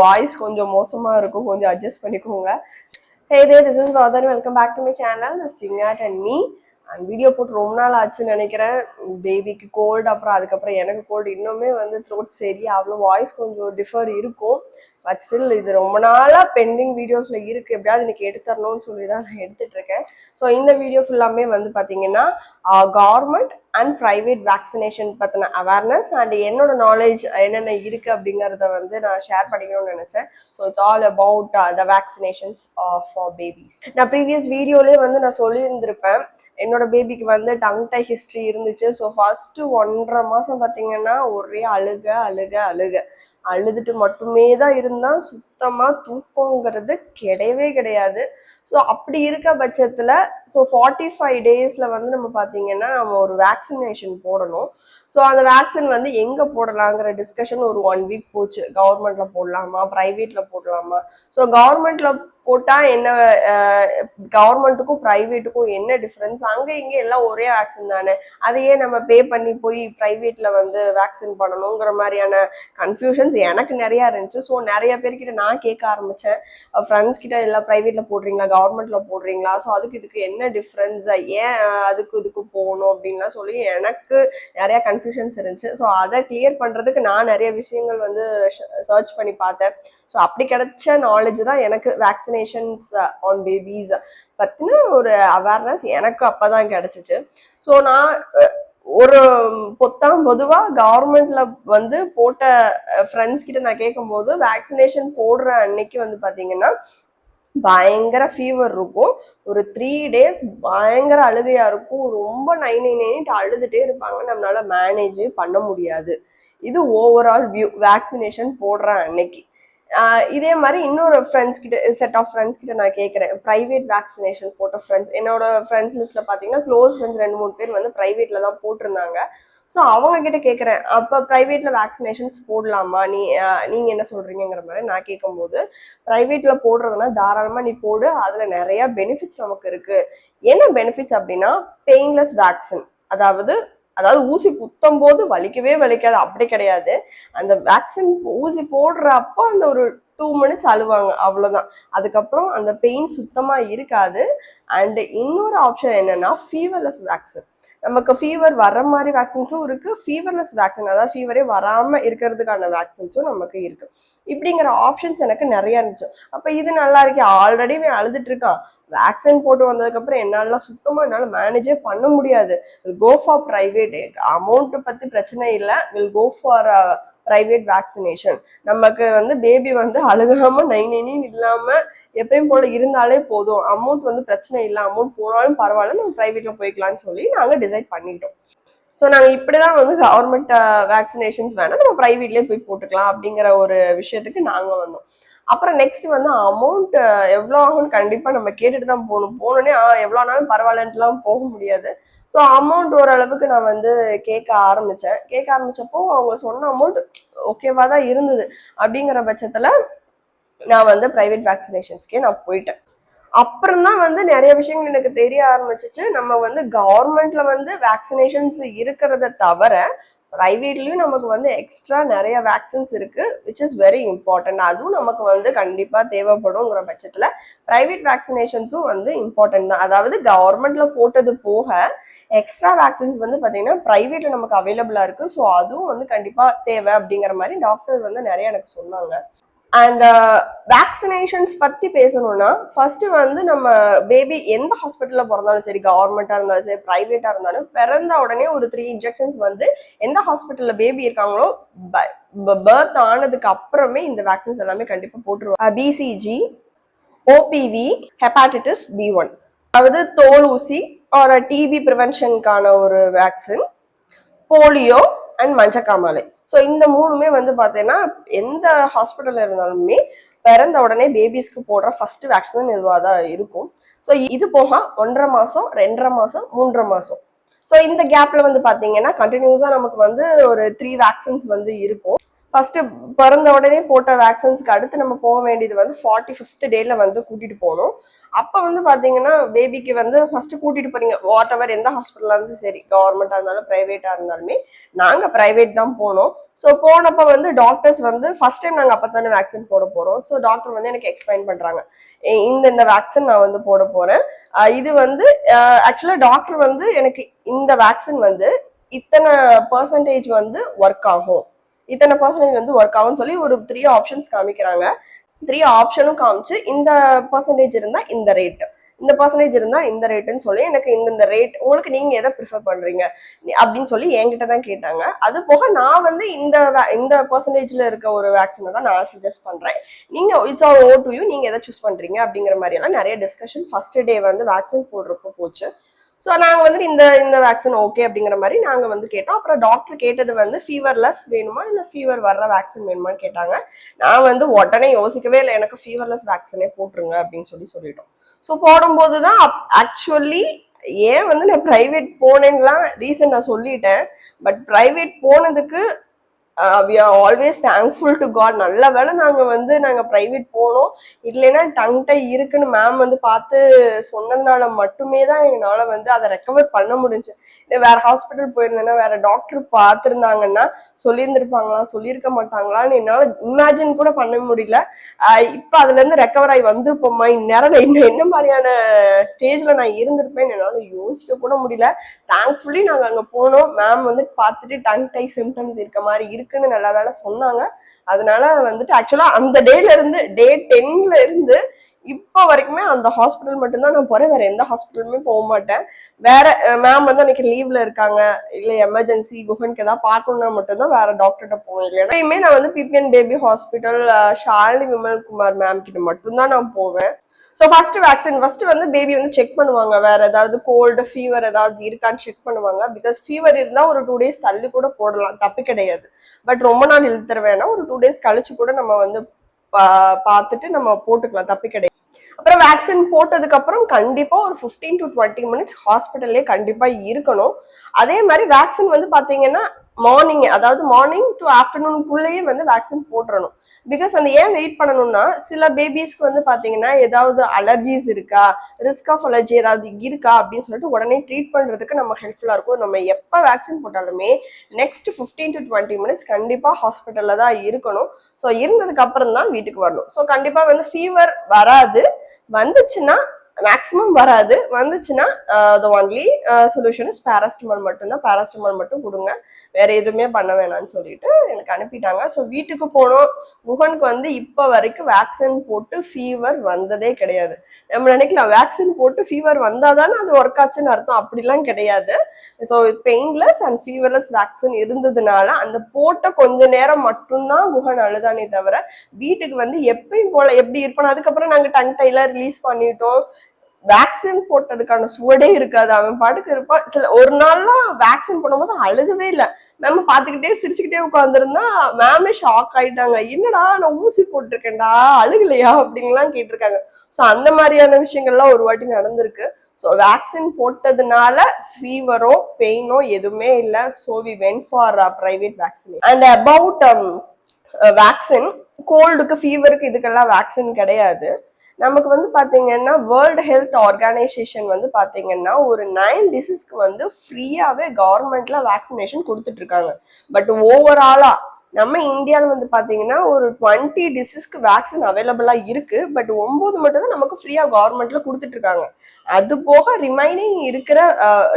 Voice கொஞ்சம் மோசமாக இருக்கும், கொஞ்சம் அட்ஜஸ்ட் பண்ணிக்கோங்க. Hey there, this is Gaudhani. Welcome back to my channel, Stingat and me. And video போட்டு ரொம்ப நாள் ஆச்சுன்னு நினைக்கிறேன். பேபிக்கு கோல்டு, அப்புறம் அதுக்கப்புறம் எனக்கு கோல்டு. இன்னுமே வந்து த்ரோட் சரி அவ்வளோ வாய்ஸ் கொஞ்சம் டிஃபர் இருக்கும். பட் ஸ்டில் இது ரொம்ப நாளாக பெண்டிங் வீடியோஸில் இருக்குது. எப்படியாவது இன்னைக்கு எடுத்துடணும்னு சொல்லி தான் நான் எடுத்துகிட்டு இருக்கேன். ஸோ இந்த வீடியோ ஃபுல்லாமே வந்து பார்த்தீங்கன்னா கவர்மெண்ட் அண்ட் ப்ரைவேட் வேக்சினேஷன் பற்றின அவேர்னஸ் அண்ட் என்னோட நாலேஜ் என்னென்ன இருக்குது அப்படிங்கிறத வந்து நான் ஷேர் பண்ணிக்கணும்னு நினச்சேன். So it's all about the vaccinations for babies. நான் ப்ரீவியஸ் வீடியோலேயே வந்து நான் சொல்லியிருந்திருப்பேன், என்னோட பேபிக்கு வந்து டங் டை ஹிஸ்ட்ரி இருந்துச்சு. ஸோ ஃபர்ஸ்ட்டு 1.5 மாதம் பார்த்தீங்கன்னா ஒரே அழுதுட்டு மட்டுமே தான் இருந்தால், சுத்தமாக தூக்கங்கிறது கிடையவே கிடையாது. ஸோ அப்படி இருக்க பட்சத்தில் ஸோ 45 டேஸில் வந்து நம்ம பார்த்தீங்கன்னா நம்ம ஒரு வேக்சினேஷன் போடணும். ஸோ அந்த வேக்சின் வந்து எங்கே போடலாங்கிற டிஸ்கஷன் ஒரு 1 வீக் போச்சு. கவர்மெண்ட்டில் போடலாமா, ப்ரைவேட்டில் போடலாமா? ஸோ கவர்மெண்ட்டில் போட்டால் என்ன, கவர்மெண்ட்டுக்கும் ப்ரைவேட்டுக்கும் என்ன டிஃப்ரென்ஸ்? அங்கே இங்கே எல்லாம் ஒரே வேக்சின் தானே, அதையே நம்ம பே பண்ணி போய் ப்ரைவேட்டில் வந்து வேக்சின் பண்ணணுங்கிற மாதிரியான கன்ஃபியூஷன்ஸ் எனக்கு நிறையா இருந்துச்சு. ஸோ நிறைய பேர்கிட்ட நான் கேட்க ஆரம்பித்தேன், ஃப்ரெண்ட்ஸ் கிட்ட எல்லாம் ப்ரைவேட்டில் போடுறீங்களா, கவர்மெண்ட்டில் போடுறீங்களா, ஸோ அதுக்கு இதுக்கு என்ன டிஃப்ரென்ஸ், ஏன் அதுக்கு இதுக்கு போகணும் அப்படின்லாம் சொல்லி எனக்கு நிறையா கன்ஃபியூஷன்ஸ் இருந்துச்சு. ஸோ அதை கிளியர் பண்ணுறதுக்கு நான் நிறைய விஷயங்கள் வந்து சர்ச் பண்ணி பார்த்தேன். ஸோ அப்படி கிடைச்ச நாலேஜ் தான் எனக்கு வேக்சினேஷன்ஸ் ஆன் பேபிஸ் பற்றின ஒரு அவேர்னஸ் எனக்கு அப்போ தான் கிடச்சிச்சு. ஸோ நான் ஒரு பொதுவாக கவர்மெண்ட்ல வந்து போட்ட ஃப்ரெண்ட்ஸ் கிட்ட நான் கேட்கும்போது வேக்சினேஷன் போடுற அன்னைக்கு வந்து பார்த்தீங்கன்னா பயங்கர ஃபீவர் இருக்கும். ஒரு 3 டேஸ் பயங்கர அழுகையா இருக்கும். ரொம்ப நைட்டு அழுதுட்டே இருப்பாங்க. நம்மளால மேனேஜ் பண்ண முடியாது. இது ஓவரால் வியூ வேக்சினேஷன் போடுற அன்னைக்கு. இதே மாதிரி இன்னொரு ஃப்ரெண்ட்ஸ் கிட்ட, செட் ஆஃப் ஃப்ரெண்ட்ஸ் கிட்ட நான் கேட்குறேன், ப்ரைவேட் வேக்சினேஷன் போட்ட ஃப்ரெண்ட்ஸ், என்னோட ஃப்ரெண்ட்ஸ் லிஸ்ட்டில் பார்த்தீங்கன்னா க்ளோஸ் ஃப்ரெண்ட்ஸ் 2-3 பேர் வந்து ப்ரைவேட்டில் தான் போட்டிருந்தாங்க. ஸோ அவங்க கிட்ட கேட்குறேன், அப்போ ப்ரைவேட்டில் வேக்சினேஷன்ஸ் போடலாமா, நீங்கள் என்ன சொல்கிறீங்கிற மாதிரி நான் கேட்கும்போது, ப்ரைவேட்டில் போடுறதுனா தாராளமாக நீ போடு, அதில் நிறையா பெனிஃபிட்ஸ் நமக்கு இருக்குது. என்ன பெனிஃபிட்ஸ் அப்படின்னா, பெயின்லெஸ் வேக்சின், அதாவது ஊசி குத்தும் போது வலிக்காது, அப்படி கிடையாது. அந்த வேக்சின் ஊசி போடுற அப்போ அந்த ஒரு 2 மினிட்ஸ் அழுவாங்க, அவ்வளோதான். அதுக்கப்புறம் அந்த பெயின் சுத்தமாக இருக்காது. அண்ட் இன்னொரு ஆப்ஷன் என்னன்னா ஃபீவர்லெஸ் வேக்சின். நமக்கு ஃபீவர் வர்ற மாதிரி வேக்சின்ஸும் இருக்குது, ஃபீவர்லெஸ் வேக்சின், அதாவது ஃபீவரே வராமல் இருக்கிறதுக்கான வேக்சின்ஸும் நமக்கு இருக்குது. இப்படிங்கிற ஆப்ஷன்ஸ் எனக்கு நிறையா இருந்துச்சு. அப்போ இது நல்லா இருக்கு, ஆல்ரெடி அழுதுட்டு இருக்கான், வேக்சின் போட்டு வந்ததுக்கப்புறம் என்னால் மேனேஜே பண்ண முடியாது, கோ ஃபார் ப்ரைவேட். அமௌண்ட்டு பற்றி பிரச்சனை இல்லை, will go for private vaccination. நமக்கு வந்து பேபி வந்து அழுகாமல் நைன்னு இல்லாமல் எப்பயும் போல இருந்தாலே போதும், அமௌண்ட் வந்து பிரச்சனை இல்லை, அமௌண்ட் போனாலும் பரவாயில்ல, நம்ம ப்ரைவேட்டில் போய்க்கலான்னு சொல்லி நாங்கள் டிசைட் பண்ணிட்டோம். ஸோ நாங்கள் இப்படி தான் வந்து கவர்மெண்ட் வேக்சினேஷன்ஸ் வேணால் நம்ம ப்ரைவேட்லேயே போய் போட்டுக்கலாம் அப்படிங்கிற ஒரு விஷயத்துக்கு நாங்கள் வந்தோம். அப்புறம் நெக்ஸ்ட் வந்து அமௌண்ட் எவ்வளோ ஆகும்னு கண்டிப்பாக நம்ம கேட்டுட்டு தான் போனோன்னே எவ்வளோ ஆனாலும் பரவாயில்லன்ட்டுலாம் போக முடியாது. ஸோ அமௌண்ட் ஓரளவுக்கு நான் வந்து கேட்க ஆரம்பிச்சப்போ அவங்க சொன்ன அமௌண்ட் ஓகேவா தான் இருந்தது. அப்படிங்கிற பட்சத்தில் நான் வந்து ப்ரைவேட் வேக்சினேஷன்ஸ்க்கே நான் போயிட்டேன். அப்புறம் தான் வந்து நிறைய விஷயங்கள் எனக்கு தெரிய ஆரம்பிச்சிச்சு. நம்ம வந்து கவர்மெண்ட்ல வந்து வேக்சினேஷன்ஸ் இருக்கிறத தவிர ப்ரைவேட்லயும் நமக்கு வந்து எக்ஸ்ட்ரா நிறைய வேக்சின்ஸ் இருக்கு, விச் இஸ் வெரி இம்பார்ட்டன்ட். அதுவும் நமக்கு வந்து கண்டிப்பா தேவைப்படுங்கிற பட்சத்துல ப்ரைவேட் வேக்சினேஷன்ஸும் வந்து இம்பார்ட்டன்ட் தான். அதாவது கவர்மெண்ட்ல போட்டது போக எக்ஸ்ட்ரா வேக்சின்ஸ் வந்து பாத்தீங்கன்னா ப்ரைவேட்ல நமக்கு அவைலபிளா இருக்கு. ஸோ அதுவும் வந்து கண்டிப்பா தேவை அப்படிங்கிற மாதிரி டாக்டர் வந்து நிறைய எனக்கு சொன்னாங்க. அண்ட் வேக்சினேஷன்ஸ் பற்றி பேசணும்னா ஃபர்ஸ்ட் வந்து நம்ம பேபி எந்த ஹாஸ்பிட்டலில் பிறந்தாலும் சரி, கவர்மெண்ட்டாக இருந்தாலும் சரி, ப்ரைவேட்டாக இருந்தாலும், பிறந்த உடனே ஒரு 3 இன்ஜெக்ஷன்ஸ் வந்து எந்த ஹாஸ்பிட்டலில் பேபி இருக்காங்களோ பர்த் ஆனதுக்கு அப்புறமே இந்த வேக்சின்ஸ் எல்லாமே கண்டிப்பாக போட்டுருவாங்க. BCG, OPV, ஹெப்பாட்டிட்டிஸ் B1, அதாவது தோல் ஊசி ஒரு டிபி ப்ரிவென்ஷனுக்கான ஒரு வேக்சின், போலியோ அண்ட் மஞ்சக்காமாலை. ஸோ இந்த 3மே வந்து பார்த்தீங்கன்னா எந்த ஹாஸ்பிட்டலில் இருந்தாலுமே பிறந்த உடனே பேபிஸ்க்கு போடுற ஃபர்ஸ்ட் வேக்சின் இதுவாக தான் இருக்கும். ஸோ இது போக 1.5 மாதம், 2.5 மாதம், 3.5 மாதம். ஸோ இந்த கேப்ல வந்து பார்த்தீங்கன்னா கண்டினியூஸாக நமக்கு வந்து ஒரு 3 வேக்சின்ஸ் வந்து இருக்கும். ஃபர்ஸ்ட் பிறந்த உடனே போட்ட வேக்சின்ஸ்க்கு அடுத்து நம்ம போக வேண்டியது வந்து 45th டேல வந்து கூட்டிட்டு போகணும். அப்ப வந்து பாத்தீங்கன்னா பேபிக்கு வந்து ஃபர்ஸ்ட் கூட்டிட்டு போறீங்க வாட் எவர் எந்த ஹாஸ்பிட்டலா இருந்தாலும் சரி, கவர்மெண்டா இருந்தாலும் பிரைவேட்டா இருந்தாலுமே நாங்க பிரைவேட் தான் போனோம். ஸோ போனப்ப வந்து டாக்டர்ஸ் வந்து ஃபர்ஸ்ட் டைம் நாங்கள் அப்போ தானே வேக்சின் போட போகிறோம். ஸோ டாக்டர் வந்து எனக்கு எக்ஸ்பிளைன் பண்ணுறாங்க, இந்த வேக்சின் நான் வந்து போட போகிறேன். இது வந்து ஆக்சுவலாக டாக்டர் வந்து எனக்கு இந்த வேக்சின் வந்து இத்தனை பர்சன்டேஜ் வந்து ஒர்க் ஆகும், இத்தனை பர்சன்டேஜ் வந்து ஒர்க் ஆகும்னு சொல்லி ஒரு 3 ஆப்ஷன்ஸ் காமிக்கிறாங்க. 3 ஆப்ஷனும் காமிச்சு இந்த பர்சன்டேஜ் இருந்தால் இந்த ரேட், இந்த பர்சன்டேஜ் இருந்தா இந்த ரேட்டுன்னு சொல்லி எனக்கு இந்த ரேட் உங்களுக்கு நீங்க எதை ப்ரிஃபர் பண்றீங்க அப்படின்னு சொல்லி என்கிட்ட தான் கேட்டாங்க. அது போக நான் வந்து இந்த பர்சன்டேஜ்ல இருக்க ஒரு வேக்சினை தான் நான் சஜஸ்ட் பண்றேன், நீங்க it's all up to you, நீங்க எதை சூஸ் பண்றீங்க அப்படிங்கிற மாதிரி எல்லாம் நிறைய டிஸ்கஷன் ஃபர்ஸ்ட் டே வந்து வேக்சின் போடுறப்போ போச்சு. ஸோ நாங்கள் வந்து இந்த வேக்சின் ஓகே அப்படிங்கிற மாதிரி நாங்கள் வந்து கேட்டோம். அப்புறம் டாக்டர் கேட்டது வந்து ஃபீவர்லெஸ் வேணுமா இல்லை ஃபீவர் வர்ற வேக்சின் வேணுமான்னு கேட்டாங்க. நான் வந்து உடனே யோசிக்கவே இல்லை, எனக்கு ஃபீவர்லெஸ் வேக்சினே போட்டுருங்க அப்படின்னு சொல்லிட்டோம். ஸோ போடும்போது தான் ஆக்சுவலி ஏன் வந்து நான் ப்ரைவேட் போனேன்னுலாம் ரீசன் நான் சொல்லிட்டேன். பட் ப்ரைவேட் போனதுக்கு we are always thankful to God. நல்ல வேலை நாங்கள் ப்ரைவேட் போனோம், இல்லைன்னா டங் டை இருக்குன்னு மேம் வந்து பார்த்து சொன்னதுனால மட்டுமே தான் எங்களால் வந்து அதை ரெக்கவர் பண்ண முடிஞ்சு. வேற ஹாஸ்பிட்டல் போயிருந்தேன்னா வேற டாக்டர் பார்த்துருந்தாங்கன்னா சொல்லியிருந்திருப்பாங்களா சொல்லியிருக்க மாட்டாங்களான்னு என்னால் இமேஜின் கூட பண்ண முடியல. இப்போ அதுலேருந்து ரெக்கவர் ஆகி வந்திருப்போம்மா, இந்நேரம் இன்னும் என்ன மாதிரியான ஸ்டேஜில் நான் இருந்திருப்பேன்னு என்னால் யோசிக்க கூட முடியல. தேங்க்ஃபுல்லி நாங்கள் அங்கே போனோம், மேம் வந்து பார்த்துட்டு டங் டை சிம்டம்ஸ் இருக்க மாதிரி இருக்குன்னு நல்ல வேலை சொன்னாங்க. அதனால வந்துட்டு ஆக்சுவலா அந்த டேல இருந்து டே 10ல இருந்து இப்போ வரைக்குமே அந்த ஹாஸ்பிட்டல் மட்டும்தான் நான் போறேன், வேற எந்த ஹாஸ்பிட்டலுமே போக மாட்டேன். வேற மேம் வந்து அன்னைக்கு லீவ்ல இருக்காங்க, இல்ல எமர்ஜென்சி குஹனுக்கு ஏதாவது பார்க்கணும்னா மட்டும்தான் வேற டாக்டர்கிட்ட போவேன். இல்லைன்னா நான் வந்து BPN baby hospital Shalini Vimal Kumar ma'am கிட்ட மட்டும்தான் நான் போவேன். ஸோ ஃபர்ஸ்ட் வந்து பேபி வந்து செக் பண்ணுவாங்க, வேற ஏதாவது கோல்டு ஃபீவர் ஏதாவது இருக்கான்னு செக் பண்ணுவாங்க. பிகாஸ் ஃபீவர் இருந்தால் ஒரு 2 days தள்ளி கூட போடலாம், தப்பு கிடையாது. பட் ரொம்ப நாள் இழுத்துற வேணாம், ஒரு 2 days கழிச்சு கூட நம்ம வந்து பார்த்துட்டு நம்ம போட்டுக்கலாம், தப்பு கிடையாது. அப்புறம் வேக்சின் போட்டதுக்கு அப்புறம் கண்டிப்பா ஒரு 15 to 20 minutes ஹாஸ்பிட்டல்லே கண்டிப்பா இருக்கணும். அதே மாதிரி வேக்சின் வந்து பாத்தீங்கன்னா மார்னிங் டு ஆஃப்டர்நூனுக்குள்ளேயே வந்து வேக்சின் போட்டுறணும். பிகாஸ் அந்த ஏன் வெயிட் பண்ணணும்னா சில பேபிஸ்க்கு வந்து பாத்தீங்கன்னா ஏதாவது அலர்ஜிஸ் இருக்கா, ரிஸ்க் ஆஃப் அலர்ஜி ஏதாவது இருக்கா அப்படின்னு சொல்லிட்டு உடனே ட்ரீட் பண்றதுக்கு நம்ம ஹெல்ப்ஃபுல்லா இருக்கும். நம்ம எப்போ வேக்சின் போட்டாலுமே நெக்ஸ்ட் 15 to 20 minutes கண்டிப்பா ஹாஸ்பிட்டல்ல தான் இருக்கணும். ஸோ இருந்ததுக்கு அப்புறம் தான் வீட்டுக்கு வரணும். ஸோ கண்டிப்பா வந்து ஃபீவர் வராது, வந்துச்சுன்னா மேக்ஸிமம் வராது, வந்துச்சுன்னா the only solution is paracetamol மட்டும்தான். பேராசிட்டமால் மட்டும் கொடுங்க, வேற எதுவுமே பண்ண வேணாம்னு சொல்லிட்டு எனக்கு அனுப்பிட்டாங்க. ஸோ வீட்டுக்கு போனோம். குஹனுக்கு வந்து இப்போ வரைக்கும் வேக்சின் போட்டு ஃபீவர் வந்ததே கிடையாது. நம்ம நினைக்கலாம் வேக்சின் போட்டு ஃபீவர் வந்தாதானே அது ஒர்க் ஆச்சுன்னு அர்த்தம், அப்படிலாம் கிடையாது. ஸோ பெயின்லெஸ் அண்ட் ஃபீவர்லெஸ் வேக்சின் இருந்ததுனால அந்த போட்ட கொஞ்ச நேரம் மட்டும்தான் குஹன் அழுதானே தவிர வீட்டுக்கு வந்து எப்பயும் போல எப்படி இருப்போம். அதுக்கப்புறம் நாங்கள் டங் டைல ரிலீஸ் பண்ணிட்டோம். வேக்சின் போட்டதுக்கான சுவடே இருக்காது, அவன் பாட்டுக்கு இருப்பான். ஒரு நாள்லாம் வேக்சின் போடும்போது அழுகவே இல்லை, மேம் பார்த்துக்கிட்டே சிரிச்சுக்கிட்டே உட்காந்துருந்தா மேமே ஷாக் ஆயிட்டாங்க, என்னடா நான் ஊசி போட்டிருக்கேன்டா அழுகலையா அப்படின்லாம் கேட்டிருக்காங்க. ஸோ அந்த மாதிரியான விஷயங்கள்லாம் ஒரு வாட்டி நடந்திருக்கு. ஸோ வேக்சின் போட்டதுனால ஃபீவரோ பெயினோ எதுவுமே இல்லை. So we went for private vaccine. And about vaccine, கோல்டுக்கு ஃபீவருக்கு இதுக்கெல்லாம் வேக்சின் கிடையாது. நமக்கு வந்து பாத்தீங்கன்னா வேர்ல்டு ஹெல்த் ஆர்கனைசேஷன் வந்து பாத்தீங்கன்னா ஒரு 9 டிசீஸ்க்கு வந்து ஃப்ரீயாவே கவர்மெண்ட்ல வேக்சினேஷன் கொடுத்துட்டு இருக்காங்க. பட் ஓவராலா நம்ம இந்தியாவில் வந்து பாத்தீங்கன்னா ஒரு 20 டிசீஸ்க்கு வேக்சின் அவைலபிளா இருக்கு. பட் 9 மட்டும் தான் நமக்கு ஃப்ரீயா கவர்மெண்ட்ல கொடுத்துட்டு இருக்காங்க. அது போக ரிமைனிங் இருக்கிற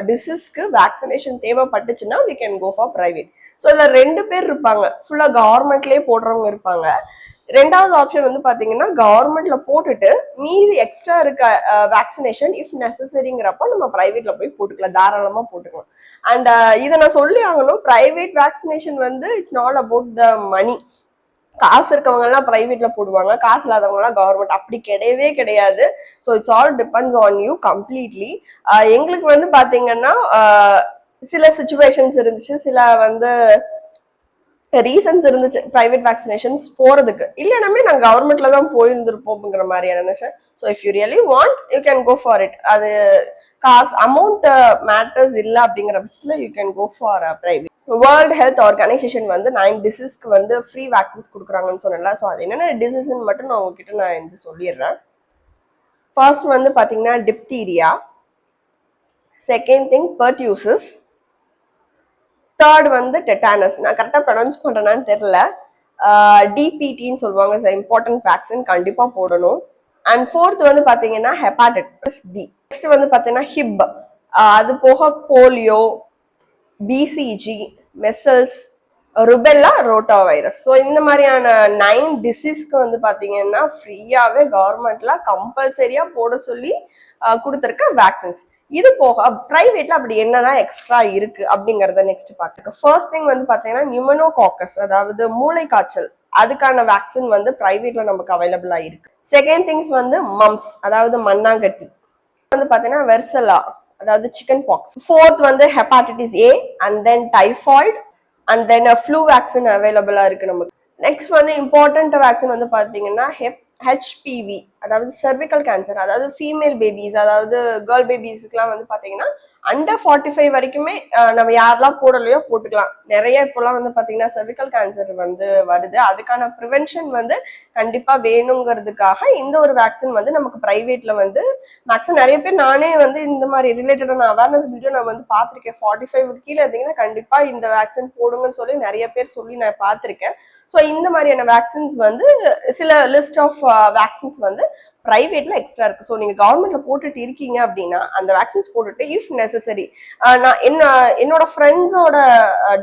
டிசீஸ்க்கு வேக்சினேஷன் தேவைப்பட்டுச்சுன்னா we can go for private. So இதுல 2 பேர் இருப்பாங்க, ஃபுல்லா கவர்மெண்ட்லயே போடுறவங்க இருப்பாங்க. ரெண்டாவது ஆப்ஷன் வந்து பாத்தீங்கன்னா கவர்மெண்ட்ல போட்டுட்டு மீதி எக்ஸ்ட்ரா இருக்க வேக்சினேஷன் இஃப் நெசசரிங்கிறப்ப நம்ம பிரைவேட்ல போய் போட்டுக்கலாம், தாராளமா போட்டுக்கலாம். அண்ட் இதை நான் சொல்லி ஆகணும், பிரைவேட் வேக்சினேஷன் வந்து இட்ஸ் நாட் அபவுட் த மணி. காசு இருக்கவங்க எல்லாம் பிரைவேட்ல போடுவாங்க, காசு இல்லாதவங்க எல்லாம் கவர்மெண்ட், அப்படி கிடையவே கிடையாது. So it's all depends on you completely. எங்களுக்கு வந்து பாத்தீங்கன்னா சில சுச்சுவேஷன்ஸ் இருந்துச்சு, சில வந்து ரீசன்ஸ் இருந்துச்சு பிரைவேட் வேக்சினேஷன்ஸ் போறதுக்கு, இல்லைனாமே நான் கவர்மெண்ட்ல தான் போயிருந்திருப்போம்ங்கிற மாதிரியான நினைச்சேன். So if you really want you can go for it. அது காசு அமௌண்ட் மேட்டர்ஸ் இல்லை அப்படிங்கிற பட்சத்தில் you can go for private. World health organization வந்து 9 டிசீஸ்க்கு வந்து ஃப்ரீ வேக்சின்ஸ் கொடுக்குறாங்கன்னு சொன்னல. ஸோ அது என்னென்ன டிசீஸ்ன்னு மட்டும் நான் உங்ககிட்ட நான் இந்த சொல்லிடுறேன். ஃபர்ஸ்ட் வந்து பார்த்தீங்கன்னா டிப்தீரியா, செகண்ட் திங் பெர்டியூசஸ், தேர்ட் வந்து டெட்டானஸ். நான் கரெக்டாக ப்ரொனவுன்ஸ் பண்ணுறேன்னு தெரியல. டிபிடின்னு சொல்லுவாங்க, இம்பார்ட்டன்ட் வேக்சின் கண்டிப்பாக போடணும். அண்ட் ஃபோர்த் வந்து பார்த்தீங்கன்னா ஹெப்பாடைட்டிஸ் பி. நெக்ஸ்ட் வந்து பார்த்தீங்கன்னா ஹிப், அது போக போலியோ, பிசிஜி, மெசல்ஸ், ருபெல்லா, ரோட்டா வைரஸ். ஸோ இந்த மாதிரியான 9 டிசீஸ்க்கு வந்து பார்த்தீங்கன்னா ஃப்ரீயாகவே கவர்மெண்ட்ல கம்பல்சரியாக போட சொல்லி கொடுத்துருக்க வேக்சின்ஸ். இது போக பிரைவேட்ல அப்படி என்னதான் எக்ஸ்ட்ரா இருக்கு அப்படிங்கறத நெக்ஸ்ட் பார்த்துக்க. ஃபர்ஸ்ட் திங் வந்து பாத்தீங்கன்னா நியூமனோகாக்கஸ், அதாவது மூளை காய்ச்சல், அதுக்கான வேக்சின் வந்து பிரைவேட்ல நமக்கு அவைலபிளா இருக்கு. செகண்ட் திங்ஸ் வந்து மம்ஸ், அதாவது மண்ணாங்கட்டி, வந்து பாத்தீங்கன்னா வெர்சலா, அதாவது சிக்கன் பாக்ஸ். ஃபோர்த் வந்து hepatitis A and then typhoid and then flu vaccine அவைலபிளா இருக்கு நமக்கு. நெக்ஸ்ட் வந்து இம்பார்ட்டன்ட் வேக்சின் வந்து பாத்தீங்கன்னா ஹெச்பிவி, அதாவது சர்விக்கல் கேன்சர், அதாவது ஃபீமேல் பேபிஸ், அதாவது கேர்ள் பேபிஸ்க்குலாம் வந்து பார்த்தீங்கன்னா அண்டர் 45 வரைக்குமே நம்ம யாரெல்லாம் போடலையோ போட்டுக்கலாம். நிறைய இப்போலாம் வந்து பார்த்தீங்கன்னா சர்விக்கல் கேன்சர் வந்து வருது. அதுக்கான ப்ரிவென்ஷன் வந்து கண்டிப்பாக வேணுங்கிறதுக்காக இந்த ஒரு வேக்சின் வந்து நமக்கு ப்ரைவேட்ல வந்து மேக்ஸிமம் நிறைய பேர், நானே வந்து இந்த மாதிரி ரிலேட்டடான அவேர்னஸ் வீடியோ நான் வந்து பார்த்துருக்கேன். 45 கீழே இருந்தீங்கன்னா கண்டிப்பாக இந்த வேக்சின் போடுங்கன்னு சொல்லி நிறைய பேர் சொல்லி நான் பார்த்துருக்கேன். ஸோ இந்த மாதிரியான வேக்சின்ஸ் வந்து சில லிஸ்ட் ஆஃப் வேக்சின்ஸ் வந்து பிரைவேட்ல எக்ஸ்ட்ரா இருக்கு. ஸோ நீங்க கவர்மெண்ட்ல போட்டுட்டு இருக்கீங்க அப்படின்னா அந்த வேக்சின்ஸ் போட்டுட்டு இஃப் நெசசரி, நான் என்னோட ஃப்ரெண்ட்ஸோட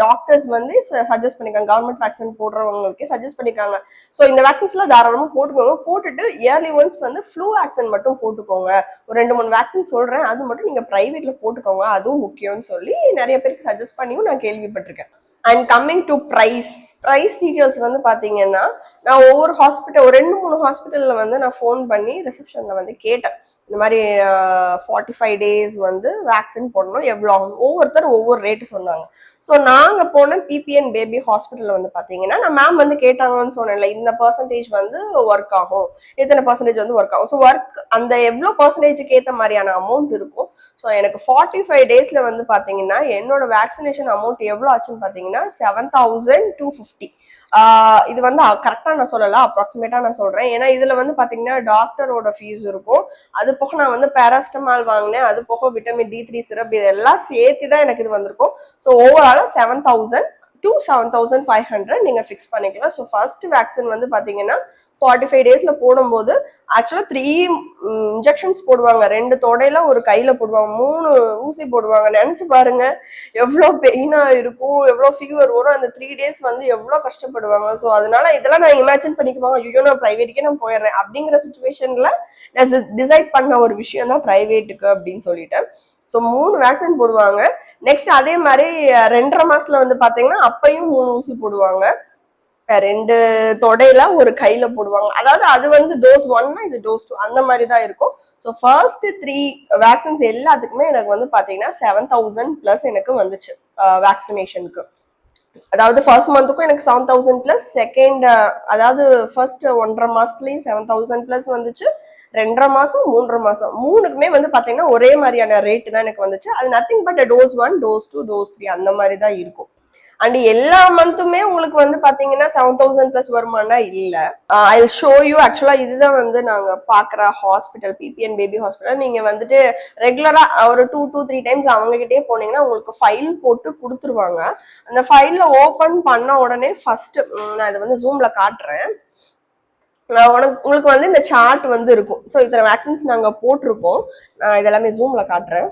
டாக்டர்ஸ் வந்து சஜஸ்ட் பண்ணிருக்காங்க, கவர்மெண்ட் வேக்சின் போடுறவங்களுக்கு சஜஸ்ட் பண்ணிருக்காங்க. ஸோ இந்த வேக்சின்ஸ்லாம் தாராளமா போட்டுக்கோங்க. போட்டுட்டு இயர்லி ஒன்ஸ் வந்து ஃப்ளூ வேக்சின் மட்டும் போட்டுக்கோங்க. ஒரு 2-3 வேக்சின் சொல்றேன், அது மட்டும் நீங்க பிரைவேட்ல போட்டுக்கோங்க, அதுவும் முக்கியம்னு சொல்லி நிறைய பேருக்கு சஜஸ்ட் பண்ணியும் நான் கேள்விப்பட்டிருக்கேன். And coming to price details வந்து பார்த்தீங்கன்னா, நான் ஒவ்வொரு ஹாஸ்பிட்டல், ஒரு 2-3 ஹாஸ்பிட்டலில் வந்து நான் ஃபோன் பண்ணி ரிசப்ஷனில் வந்து கேட்டேன். இந்த மாதிரி 45 டேஸ் வந்து வேக்சின் போடணும், எவ்வளோ ஆகும்? ஒவ்வொருத்தர் ஒவ்வொரு ரேட்டு சொன்னாங்க. ஸோ நாங்கள் போன பிபிஎன் பேபி ஹாஸ்பிட்டலில் வந்து பார்த்தீங்கன்னா, நான் மேம் வந்து கேட்டாங்கன்னு சொன்னேன்ல, இந்த பர்சன்டேஜ் வந்து ஒர்க் ஆகும், இத்தனை பர்சன்டேஜ் வந்து ஒர்க் ஆகும். ஸோ ஒர்க் அந்த எவ்வளோ பர்சன்டேஜுக்கு ஏற்ற மாதிரியான அமௌண்ட் இருக்கும். ஸோ எனக்கு 45 டேஸில் வந்து பார்த்தீங்கன்னா என்னோட வேக்சினேஷன் அமௌண்ட் எவ்வளோ ஆச்சுன்னு பார்த்தீங்கன்னா 7,250. இது வந்து கரெக்டாக நான் சொல்லலை, அப்ராக்சிமேட்டாக நான் சொல்கிறேன். ஏன்னா இதில் வந்து பார்த்தீங்கன்னா டாக்டரோட ஃபீஸ் இருக்கும், அது போக நான் வந்து பேராஸ்டமால் வாங்கினேன், அது போக விட்டமின் D3 சிரப், இதெல்லாம் சேர்த்து தான் எனக்கு இது வந்திருக்கும். ஸோ ஓவராலாக 7,000 to 7,500 நீங்கள் ஃபிக்ஸ் பண்ணிக்கலாம். ஸோ ஃபர்ஸ்ட் வேக்சின் வந்து பார்த்தீங்கன்னா 45 டேஸ்ல போடும்போது ஆக்சுவலா 3 இன்ஜெக்ஷன்ஸ் போடுவாங்க. 2 தொடையில, ஒரு கையில போடுவாங்க, 3 ஊசி போடுவாங்க. நினைச்சு பாருங்க எவ்வளவு பெயினா இருக்கும், எவ்வளவு ஃபீவர் வரும். அந்த 3 டேஸ் வந்து எவ்வளவு கஷ்டப்படுவாங்க. ஸோ அதனால இதெல்லாம் நான் இமேஜின் பண்ணிக்குவாங்க, ஐயோ நான் பிரைவேட்டுக்கே நான் போயிடுறேன் அப்படிங்கிற சுச்சுவேஷன்ல நான் டிசைட் பண்ண ஒரு விஷயம் தான் பிரைவேட்டுக்கு அப்படின்னு சொல்லிட்டேன். ஸோ 3 வேக்சின் போடுவாங்க. நெக்ஸ்ட் அதே மாதிரி 2.5 மாசத்துல வந்து பாத்தீங்கன்னா அப்பையும் 3 ஊசி போடுவாங்க. 2 தொடையில, ஒரு கையில போடுவாங்க. அதாவது அது வந்து டோஸ் 1, இது டோஸ் 2 அந்த மாதிரி தான் இருக்கும். ஸோ ஃபர்ஸ்ட் 3 வேக்சின்ஸ் எல்லாத்துக்குமே எனக்கு வந்து பாத்தீங்கன்னா 7,000 பிளஸ் எனக்கு வந்துச்சு வேக்சினேஷனுக்கு. அதாவது ஃபர்ஸ்ட் மந்த்துக்கும் எனக்கு 7,000 பிளஸ், செகண்ட் அதாவது ஃபர்ஸ்ட் 1.5 மாசத்துலயும் 7,000 பிளஸ் வந்துச்சு, 2.5 மாசம், 3.5 மாசம், மூணுக்குமே வந்து பாத்தீங்கன்னா ஒரே மாதிரியான ரேட் தான் எனக்கு வந்துச்சு. அது nothing but dose 1, dose 2, dose 3 அந்த மாதிரி தான் இருக்கும். அண்ட் எல்லா மந்த்துமே உங்களுக்கு வந்து பாத்தீங்கன்னா 7,000 பிளஸ் வருமானா இல்ல. I show you. ஆக்சுவலா இதுதான் வந்து நாங்க பாக்குற ஹாஸ்பிட்டல், பிபிஎன் பேபி ஹாஸ்பிட்டல். நீங்க வந்துட்டு ரெகுலரா ஒரு 2 to 3 டைம்ஸ் அவங்க கிட்டே போனீங்கன்னா உங்களுக்கு ஃபைல் போட்டு கொடுத்துருவாங்க. அந்த ஃபைல்ல ஓபன் பண்ண உடனே ஃபர்ஸ்ட் நான் இதை வந்து ஜூம்ல காட்டுறேன். உங்களுக்கு வந்து இந்த சார்ட் வந்து இருக்கும். ஸோ இத்தனை வேக்சின்ஸ் நாங்க போட்டிருக்கோம். நான் இதெல்லாமே ஜூம்ல காட்டுறேன்.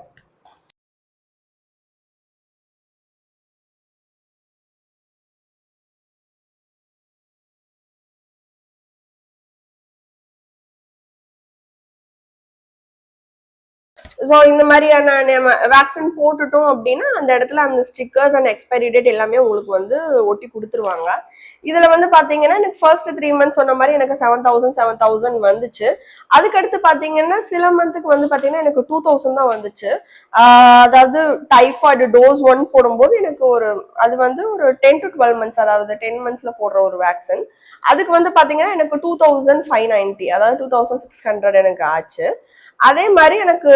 ஸோ இந்த மாதிரியான நம்ம வேக்சின் போட்டுட்டோம் அப்படின்னா அந்த இடத்துல அந்த ஸ்டிக்கர்ஸ் அண்ட் எக்ஸ்பைரி டேட் எல்லாமே உங்களுக்கு வந்து ஒட்டி கொடுத்துருவாங்க. இதுல வந்து பாத்தீங்கன்னா எனக்கு ஃபர்ஸ்ட் 3 மந்த்ஸ் சொன்ன மாதிரி எனக்கு 7,000 வந்துச்சு. அதுக்கடுத்து பாத்தீங்கன்னா சில மந்த்துக்கு வந்து பாத்தீங்கன்னா எனக்கு 2,000 தான் வந்துச்சு. அதாவது டைஃபாய்டு டோஸ் 1 போடும்போது எனக்கு அது வந்து ஒரு 10 to 12 மந்த்ஸ், அதாவது 10 மந்த்ஸ்ல போடுற ஒரு வேக்சின். அதுக்கு வந்து பாத்தீங்கன்னா எனக்கு 2,590, அதாவது 2,600 எனக்கு ஆச்சு. அதே மாதிரி எனக்கு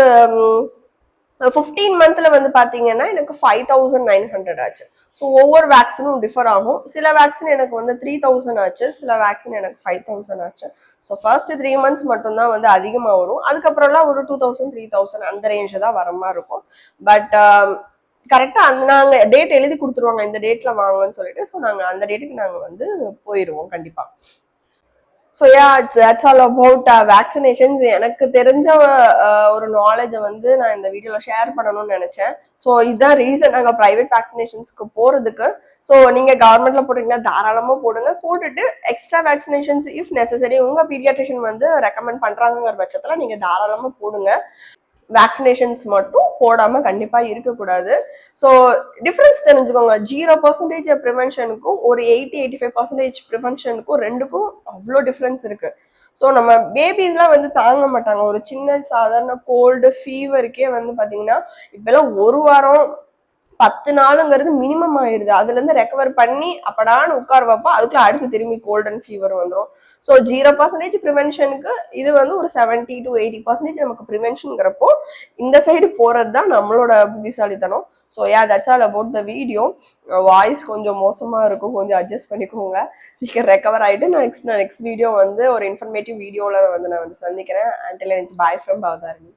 15 மந்த்ல வந்து பாத்தீங்கன்னா எனக்கு 5,900 ஆச்சு. ஸோ ஒவ்வொரு வேக்சினும் டிஃபர் ஆகும். சில வேக்சின் எனக்கு வந்து 3000 ஆச்சு, சில வேக்சின் எனக்கு 5000 ஆச்சு. ஸோ ஃபர்ஸ்ட் 3 months மட்டும்தான் வந்து அதிகமாக வரும். அதுக்கப்புறம்லாம் ஒரு 2000 3000 அந்த ரேஞ்சு தான் வர மாதிரி இருக்கும். பட் கரெக்டாக நாங்கள் டேட் எழுதி கொடுத்துருவாங்க, இந்த டேட்ல வாங்கன்னு சொல்லிட்டு. ஸோ நாங்கள் அந்த டேட்டுக்கு நாங்கள் வந்து போயிடுவோம் கண்டிப்பாக. So yeah that's all about vaccinations. எனக்கு தெரிஞ்ச ஒரு நாலேஜை வந்து நான் இந்த வீடியோவில் ஷேர் பண்ணணும்னு நினச்சேன். ஸோ இதுதான் ரீசன் நாங்கள் ப்ரைவேட் வேக்சினேஷன்ஸ்க்கு போகிறதுக்கு. ஸோ நீங்கள் கவர்மெண்ட்டில் போட்டிங்கன்னா தாராளமாக போடுங்க. போட்டுட்டு எக்ஸ்ட்ரா வேக்சினேஷன்ஸ் இஃப் நெசசரி உங்கள் பீடியாட்ரிஷியன் வந்து ரெக்கமெண்ட் பண்ணுறாங்கிற பட்சத்தில் நீங்கள் தாராளமாக போடுங்க. வேக்சினேஷன்ஸ் மட்டும் போடாம கண்டிப்பா இருக்கக்கூடாது. ஸோ டிஃபரன்ஸ் தெரிஞ்சுக்கோங்க. 0% ப்ரிவென்ஷனுக்கும் ஒரு 80-85% ப்ரிவென்ஷனுக்கும் ரெண்டுக்கும் அவ்வளோ டிஃபரன்ஸ் இருக்கு. ஸோ நம்ம பேபிஸ்லாம் வந்து தாங்க மாட்டாங்க. ஒரு சின்ன சாதாரண கோல்டு ஃபீவருக்கே வந்து பாத்தீங்கன்னா இப்பெல்லாம் ஒரு வாரம் 10 நாளுங்கிறது மினிமம் ஆயிருது. அதுல இருந்து ரெக்கவர் பண்ணி அப்படான்னு உட்கார வைப்பா, அதுக்குள்ள அடுத்து திரும்பி கோல்ட் அண்ட் ஃபீவர் வந்துடும். ஸோ 0% ப்ரிவென்ஷனுக்கு இது வந்து ஒரு 70-80% நமக்கு ப்ரிவென்ஷனுங்கிறப்போ இந்த சைடு போறது தான் நம்மளோட புத்திசாலித்தனம். So that's all about the video. Voice கொஞ்சம் மோசமா இருக்கும், கொஞ்சம் அட்ஜஸ்ட் பண்ணிக்கோங்க. சீக்கிரம் ரெக்கவர் ஆயிட்டு நெக்ஸ்ட் வீடியோ வந்து ஒரு இன்ஃபர்மேட்டிவ் வீடியோல வந்து நான் வந்து சந்திக்கிறேன். Until it's by from Bhavadharani.